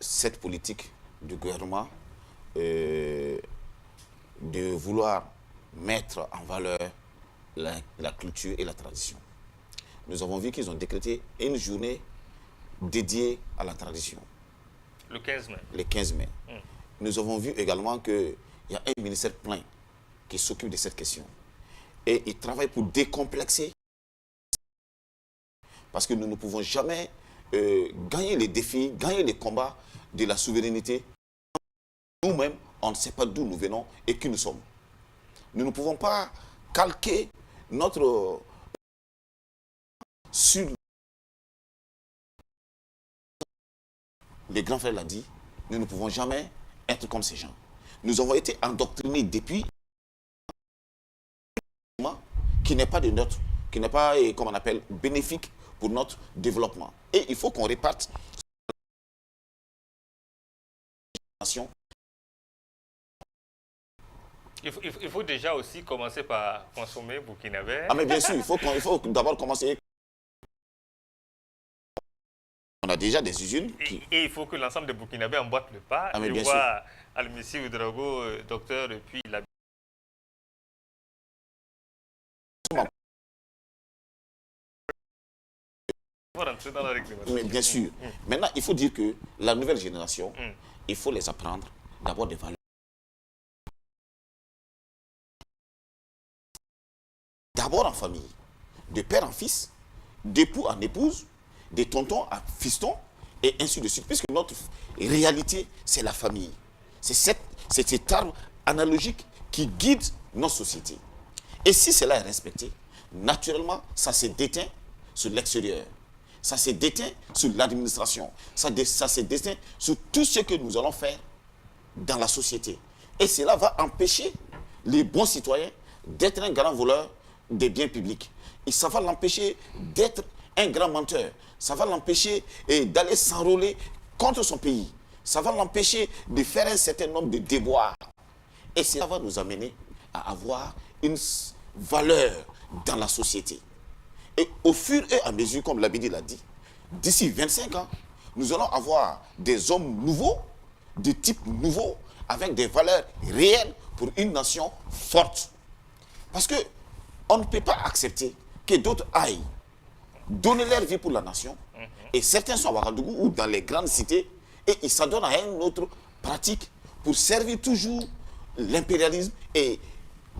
cette politique du gouvernement de vouloir mettre en valeur la culture et la tradition. Nous avons vu qu'ils ont décrété une journée dédiée à la tradition. Le 15 mai. Le 15 mai. Nous avons vu également qu'il y a un ministère plein qui s'occupe de cette question. Et il travaille pour décomplexer. Parce que nous ne pouvons jamais gagner les défis, gagner les combats de la souveraineté. Nous-mêmes, on ne sait pas d'où nous venons et qui nous sommes. Nous ne pouvons pas calquer notre sur les grands frères l'ont dit, nous ne pouvons jamais être comme ces gens. Nous avons été endoctrinés depuis qui n'est pas de notre, qui n'est pas, comme on appelle, bénéfique pour notre développement. Et il faut qu'on réparte il faut déjà aussi commencer par consommer burkinabé. Ah mais bien sûr, il faut d'abord commencer. On a déjà des usines qui... Et il faut que l'ensemble des burkinabés emboîtent le pas. Ah mais bien sûr. Al-Missi Ouédraogo, docteur, et puis la... Rentrer dans la réglementation. Mais bien sûr. Maintenant, il faut dire que la nouvelle génération, il faut les apprendre d'abord des valeurs. D'abord en famille, de père en fils, d'époux en épouse, de tonton à fiston, et ainsi de suite. Puisque notre réalité, c'est la famille. C'est cet arbre analogique qui guide nos sociétés. Et si cela est respecté, naturellement, ça se déteint sur l'extérieur. Ça se déteint sur l'administration. Ça se déteint sur tout ce que nous allons faire dans la société. Et cela va empêcher les bons citoyens d'être un grand voleur des biens publics. Et ça va l'empêcher d'être un grand menteur. Ça va l'empêcher d'aller s'enrôler contre son pays. Ça va l'empêcher de faire un certain nombre de déboires. Et cela va nous amener à avoir une valeur dans la société. Et au fur et à mesure, comme l'Abidi l'a dit, d'ici 25 ans, nous allons avoir des hommes nouveaux, de types nouveaux, avec des valeurs réelles pour une nation forte. Parce que on ne peut pas accepter que d'autres aillent donner leur vie pour la nation, et certains sont à Ouagadougou ou dans les grandes cités, et ils s'adonnent à une autre pratique pour servir toujours l'impérialisme et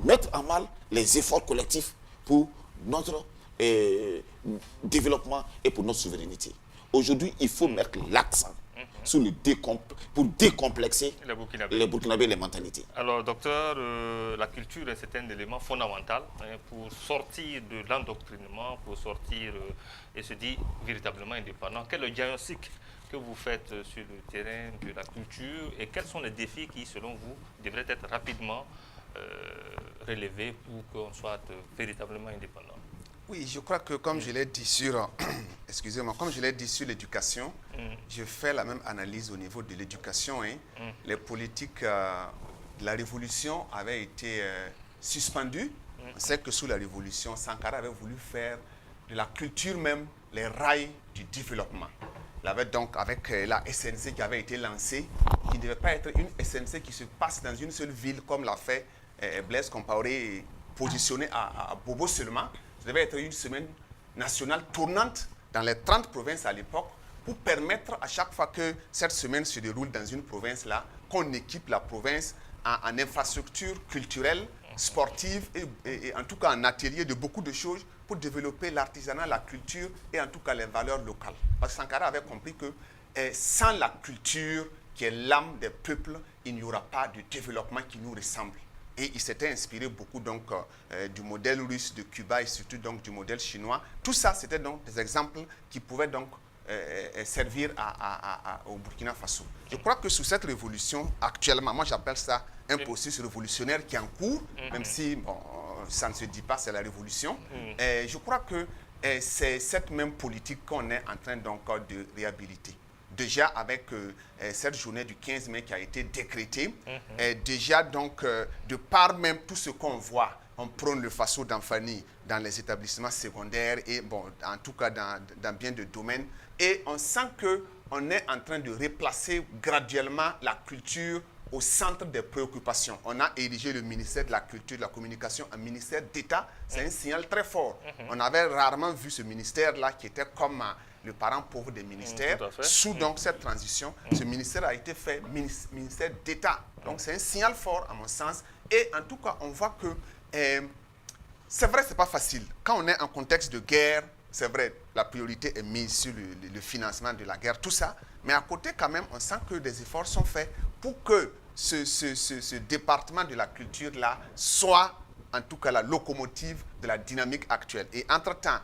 mettre en mal les efforts collectifs pour notre développement et pour notre souveraineté. Aujourd'hui, il faut mettre l'accent sur pour décomplexer les Burkinabés et les mentalités. Alors, docteur, la culture est un élément fondamental pour sortir de l'endoctrinement, pour sortir et se dire véritablement indépendant. Quel est le diagnostic que vous faites sur le terrain de la culture et quels sont les défis qui, selon vous, devraient être rapidement relevés pour qu'on soit véritablement indépendant? Oui, je crois que comme je l'ai dit sur, excusez-moi, comme je l'ai dit sur l'éducation, je fais la même analyse au niveau de l'éducation. Les politiques de la révolution avaient été suspendues. On sait que sous la révolution, Sankara avait voulu faire de la culture même les rails du développement. Il avait donc avec la SNC qui avait été lancée, qui ne devait pas être une SNC qui se passe dans une seule ville comme l'a fait Blaise Compaoré, positionné à Bobo seulement. Ça devait être une semaine nationale tournante dans les 30 provinces à l'époque pour permettre à chaque fois que cette semaine se déroule dans une province-là, qu'on équipe la province en infrastructure culturelle, sportive et en tout cas en atelier de beaucoup de choses pour développer l'artisanat, la culture et en tout cas les valeurs locales. Parce que Sankara avait compris que sans la culture qui est l'âme des peuples, il n'y aura pas de développement qui nous ressemble. Et il s'était inspiré beaucoup donc du modèle russe de Cuba et surtout donc du modèle chinois. Tout ça, c'était donc des exemples qui pouvaient donc servir au Burkina Faso. Je crois que sous cette révolution, actuellement, moi j'appelle ça un processus révolutionnaire qui est en cours, même si bon, ça ne se dit pas, c'est la révolution. Je crois que c'est cette même politique qu'on est en train donc de réhabiliter. Déjà avec cette journée du 15 mai qui a été décrétée, déjà donc de par même tout ce qu'on voit, on prône le Faso d'Anfani dans les établissements secondaires et bon, en tout cas dans bien de domaines. Et on sent qu'on est en train de replacer graduellement la culture au centre des préoccupations. On a érigé le ministère de la Culture et de la Communication un ministère d'État. C'est un signal très fort. On avait rarement vu ce ministère-là qui était comme le parent pauvre des ministères. Sous donc cette transition, ce ministère a été fait ministère d'État. Donc c'est un signal fort à mon sens. Et en tout cas, on voit que c'est vrai, c'est pas facile. Quand on est en contexte de guerre, c'est vrai, la priorité est mise sur le financement de la guerre, tout ça. Mais à côté, quand même, on sent que des efforts sont faits pour que ce département de la culture-là soit, en tout cas, la locomotive de la dynamique actuelle. Et entre-temps,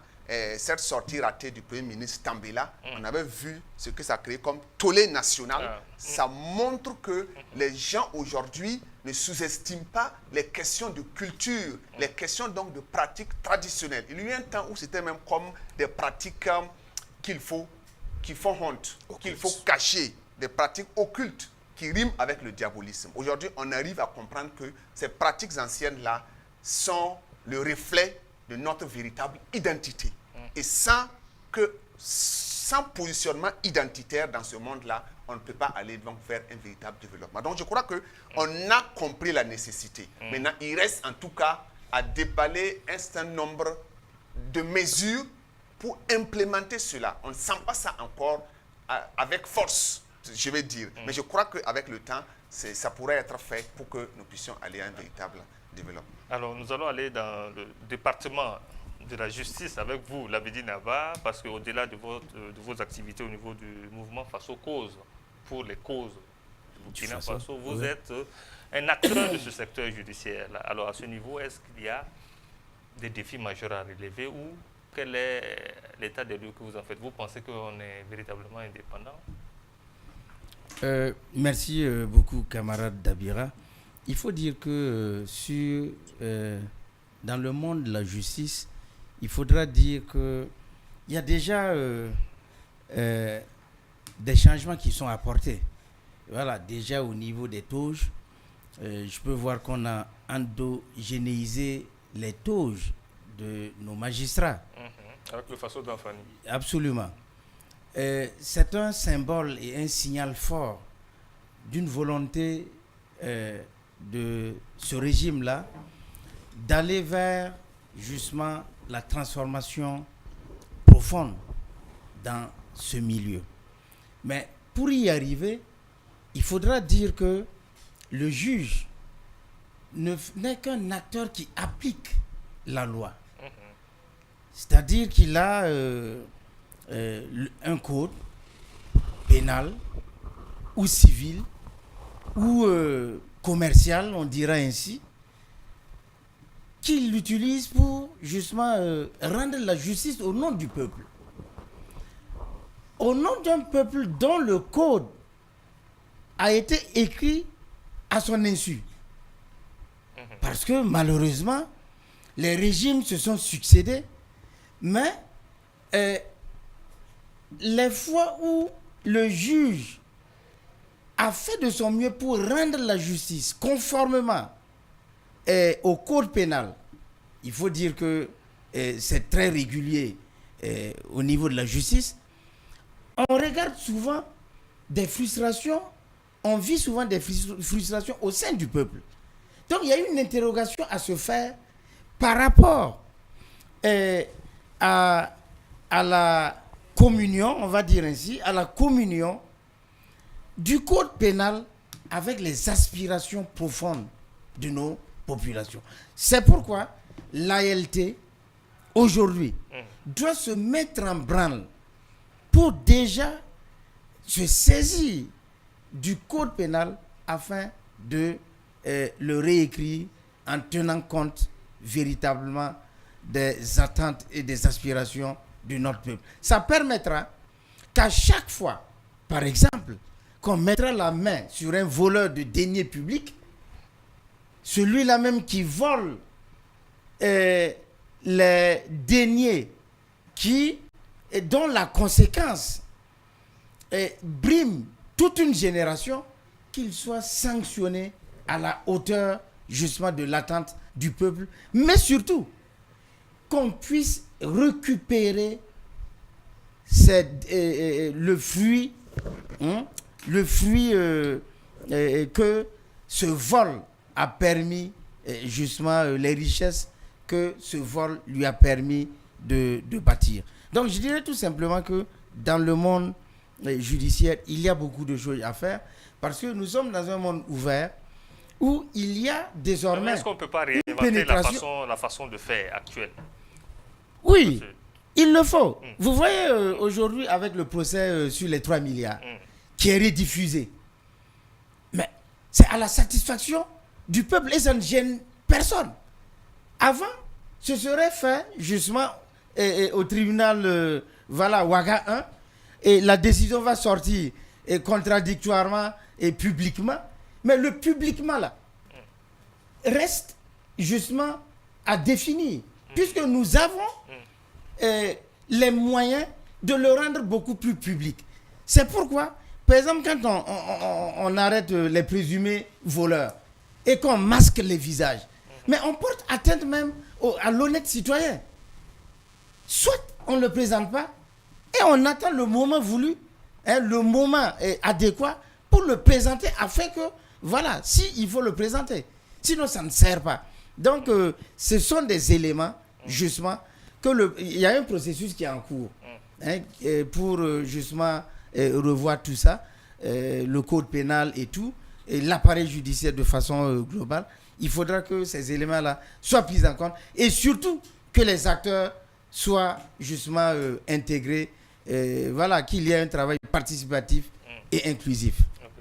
cette sortie ratée du Premier ministre Tambela, on avait vu ce que ça crée comme tollé national. Ça montre que les gens aujourd'hui ne sous-estiment pas les questions de culture, les questions donc de pratiques traditionnelles. Il y a eu un temps où c'était même comme des pratiques qui font honte, qu'il faut cacher, des pratiques occultes qui riment avec le diabolisme. Aujourd'hui, on arrive à comprendre que ces pratiques anciennes-là sont le reflet de notre véritable identité. Et sans positionnement identitaire dans ce monde-là, on ne peut pas aller donc vers un véritable développement. Donc je crois qu'on a compris la nécessité. Maintenant, il reste en tout cas à déballer un certain nombre de mesures pour implémenter cela. On ne sent pas ça encore avec force, je vais dire. Mais je crois qu'avec le temps, ça pourrait être fait pour que nous puissions aller à un véritable développement. Alors, nous allons aller dans le département de la justice avec vous, Labidi Naba, parce qu'au-delà de vos activités au niveau du mouvement Faso Cause, pour les causes du Burkina Faso, vous êtes un acteur de ce secteur judiciaire. Alors, à ce niveau, est-ce qu'il y a des défis majeurs à relever ou quel est l'état des lieux que vous en faites? Vous pensez qu'on est véritablement indépendant? Merci beaucoup, camarade Dabira. Il faut dire que dans le monde de la justice, il faudra dire qu'il y a déjà des changements qui sont apportés. Voilà, déjà au niveau des tauges, je peux voir qu'on a endogénéisé les tauges de nos magistrats. Avec le Faso d'Anfani. Absolument. C'est un symbole et un signal fort d'une volonté de ce régime-là d'aller vers justement la transformation profonde dans ce milieu. Mais pour y arriver, il faudra dire que le juge n'est qu'un acteur qui applique la loi. C'est-à-dire qu'il a un code pénal ou civil ou commercial, on dira ainsi, qu'il utilise pour justement rendre la justice au nom du peuple. Au nom d'un peuple dont le code a été écrit à son insu. Parce que malheureusement, les régimes se sont succédés, mais les fois où le juge a fait de son mieux pour rendre la justice conformément au code pénal, il faut dire que c'est très régulier au niveau de la justice, on regarde souvent des frustrations, on vit souvent des frustrations au sein du peuple. Donc il y a une interrogation à se faire par rapport à la communion, on va dire ainsi, à la communion du code pénal avec les aspirations profondes de nos populations. C'est pourquoi l'ALT, aujourd'hui, doit se mettre en branle pour déjà se saisir du code pénal afin de le réécrire en tenant compte véritablement des attentes et des aspirations de notre peuple. Ça permettra qu'à chaque fois, par exemple, qu'on mettra la main sur un voleur de deniers publics, celui-là même qui vole les deniers dont la conséquence brime toute une génération, qu'il soit sanctionné à la hauteur justement de l'attente du peuple, mais surtout qu'on puisse récupérer le fruit que ce vol a permis, justement les richesses que ce vol lui a permis de bâtir. Donc je dirais tout simplement que dans le monde judiciaire, il y a beaucoup de choses à faire parce que nous sommes dans un monde ouvert où il y a désormais... Est-ce qu'on ne peut pas réinventer la façon de faire actuelle? Oui, il le faut. Vous voyez aujourd'hui avec le procès sur les 3 milliards qui est rediffusé. Mais c'est à la satisfaction du peuple et ça ne gêne personne. Avant, ce serait fait justement au tribunal Ouaga 1 et la décision va sortir contradictoirement et publiquement. Mais le publiquement là reste justement à définir puisque nous avons les moyens de le rendre beaucoup plus public. C'est pourquoi, par exemple, quand on arrête les présumés voleurs et qu'on masque les visages, mais on porte atteinte même à l'honnête citoyen. Soit on ne le présente pas et on attend le moment voulu, le moment adéquat pour le présenter afin que, voilà, il faut le présenter. Sinon, ça ne sert pas. Donc, ce sont des éléments, justement, il y a un processus qui est en cours pour, justement, revoir tout ça, le code pénal et tout, et l'appareil judiciaire de façon globale. Il faudra que ces éléments-là soient pris en compte et surtout que les acteurs soient, justement, intégrés, qu'il y ait un travail participatif et inclusif.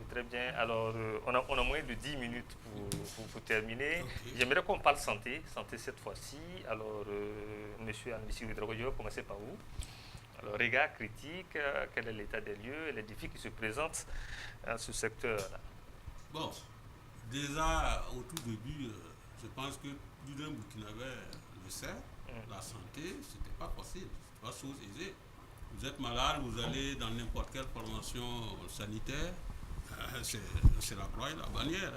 Très bien. Alors, on a moins de 10 minutes pour terminer. Okay. J'aimerais qu'on parle santé cette fois-ci. Alors, monsieur Anne-Michel Ouedraogo, je vais commencer par vous. Alors, regard critique, quel est l'état des lieux et les défis qui se présentent dans ce secteur-là? Bon, déjà, au tout début, je pense que plus d'un Burkinabé le sait, la santé, ce n'était pas facile, ce n'est pas chose aisée. Vous êtes malade, vous allez dans n'importe quelle formation sanitaire, c'est la croix et la bannière.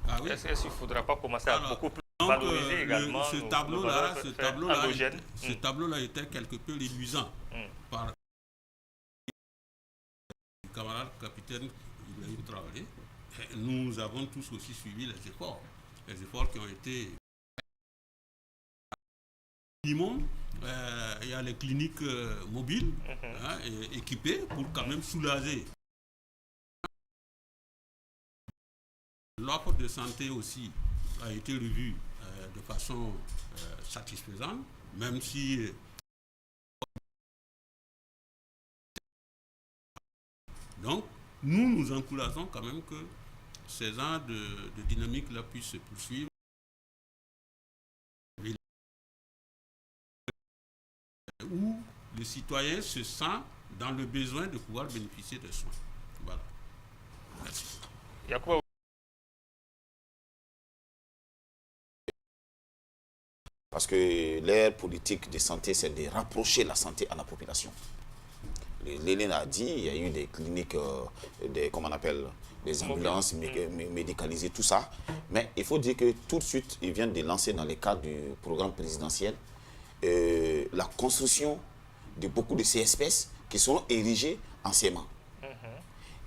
Ah, oui. Est-ce qu'il ne faudra pas commencer à beaucoup plus valoriser également ce tableau-là était quelque peu réduisant par le camarade capitaine Ibrahim Traoré. Nous avons tous aussi suivi les efforts qui ont été minimum. Il y a les cliniques mobiles équipées pour quand même soulager. L'offre de santé aussi a été revue de façon satisfaisante, même si donc nous encourageons quand même que ces genres de dynamique-là puissent se poursuivre. Où le citoyen se sent dans le besoin de pouvoir bénéficier des soins. Voilà. Merci. Parce que l'ère politique de santé, c'est de rapprocher la santé à la population. Léline a dit, il y a eu des cliniques, comment on appelle, des ambulances médicalisées, tout ça. Mais il faut dire que tout de suite, ils viennent de lancer dans le cadre du programme présidentiel la construction de beaucoup de CSPS qui seront érigés en CMA.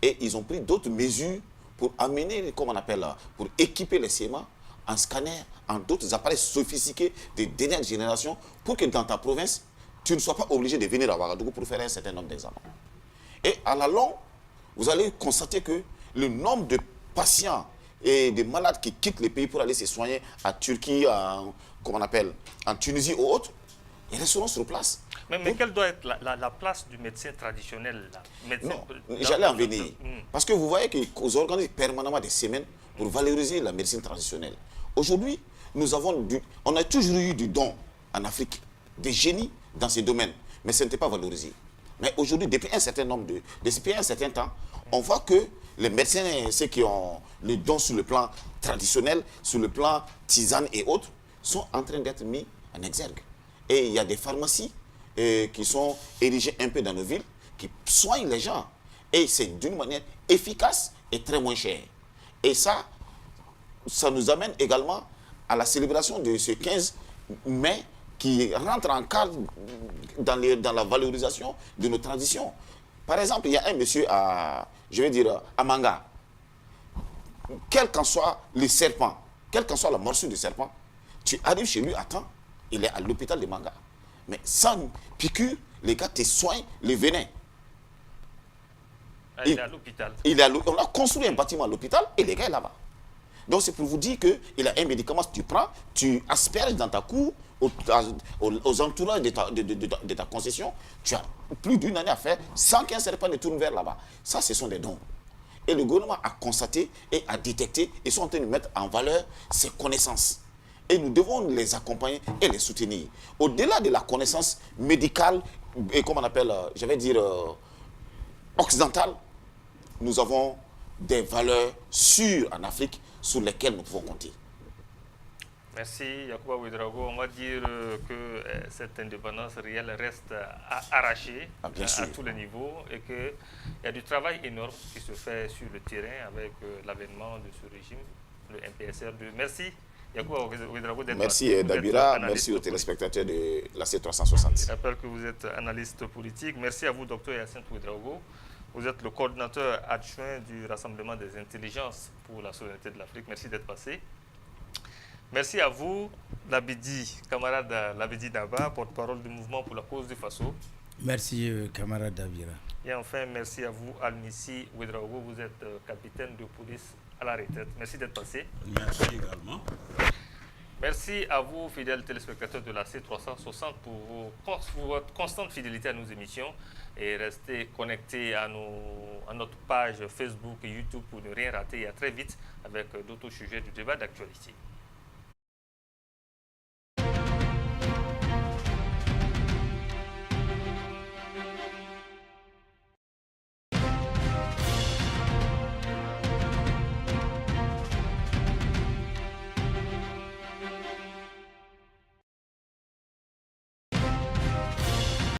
Et ils ont pris d'autres mesures pour amener, comme on appelle, pour équiper les CMA en scanner, en d'autres appareils sophistiqués de dernière génération, pour que dans ta province, tu ne sois pas obligé de venir à Ouagadougou pour faire un certain nombre d'examens. Et à la longue, vous allez constater que le nombre de patients et de malades qui quittent les pays pour aller se soigner à Turquie, en Tunisie ou autres, ils resteront sur place. Mais quelle doit être la place du médecin traditionnel là? Non, j'allais en venir. Parce que vous voyez qu'ils organisent permanemment des semaines pour valoriser la médecine traditionnelle. Aujourd'hui, on a toujours eu du don en Afrique, des génies dans ces domaines, mais ce n'était pas valorisé. Mais aujourd'hui, depuis un certain temps, on voit que les médecins, ceux qui ont le don sur le plan traditionnel, sur le plan tisane et autres, sont en train d'être mis en exergue. Et il y a des pharmacies qui sont érigées un peu dans nos villes, qui soignent les gens. Et c'est d'une manière efficace et très moins chère. Et ça nous amène également à la célébration de ce 15 mai qui rentre en cadre dans la valorisation de nos traditions. Par exemple, il y a un monsieur à Manga. Quel qu'en soit le serpent, quelle qu'en soit la morsure du serpent, tu arrives chez lui à temps, il est à l'hôpital de Manga. Mais sans piqûre, les gars te soignent le venin. Il est à l'hôpital. On a construit un bâtiment à l'hôpital et les gars sont là-bas. Donc c'est pour vous dire qu'il y a un médicament que tu prends, tu asperges dans ta cour, aux entourages de ta concession, tu as plus d'une année à faire sans qu'un serpent ne tourne vers là-bas. Ça, ce sont des dons. Et le gouvernement a constaté et a détecté et sont en train de mettre en valeur ces connaissances. Et nous devons les accompagner et les soutenir. Au-delà de la connaissance médicale, et comme on appelle, occidentale, nous avons des valeurs sûres en Afrique sur lesquelles nous pouvons compter. Merci Yacouba Ouédraogo. On va dire que cette indépendance réelle reste arrachée à tous les niveaux et qu'il y a du travail énorme qui se fait sur le terrain avec l'avènement de ce régime, le MPSR2. Merci Yacouba Ouédraogo d'être Merci Dabira, merci aux téléspectateurs de la C360. Je rappelle que vous êtes analyste politique. Merci à vous, Dr Hyacinthe Ouédraogo. Vous êtes le coordinateur adjoint du Rassemblement des intelligences pour la souveraineté de l'Afrique. Merci d'être passé. Merci à vous, camarade Labidi Daba, porte-parole du mouvement pour la cause du Faso. Merci, camarade Dabira. Et enfin, merci à vous, Al-Nissi Ouédraogo. Vous êtes capitaine de police à la retraite. Merci d'être passé. Merci également. Merci à vous, fidèles téléspectateurs de la C360, pour votre constante fidélité à nos émissions et restez connectés à notre page Facebook et YouTube pour ne rien rater. Et à très vite avec d'autres sujets du débat d'actualité.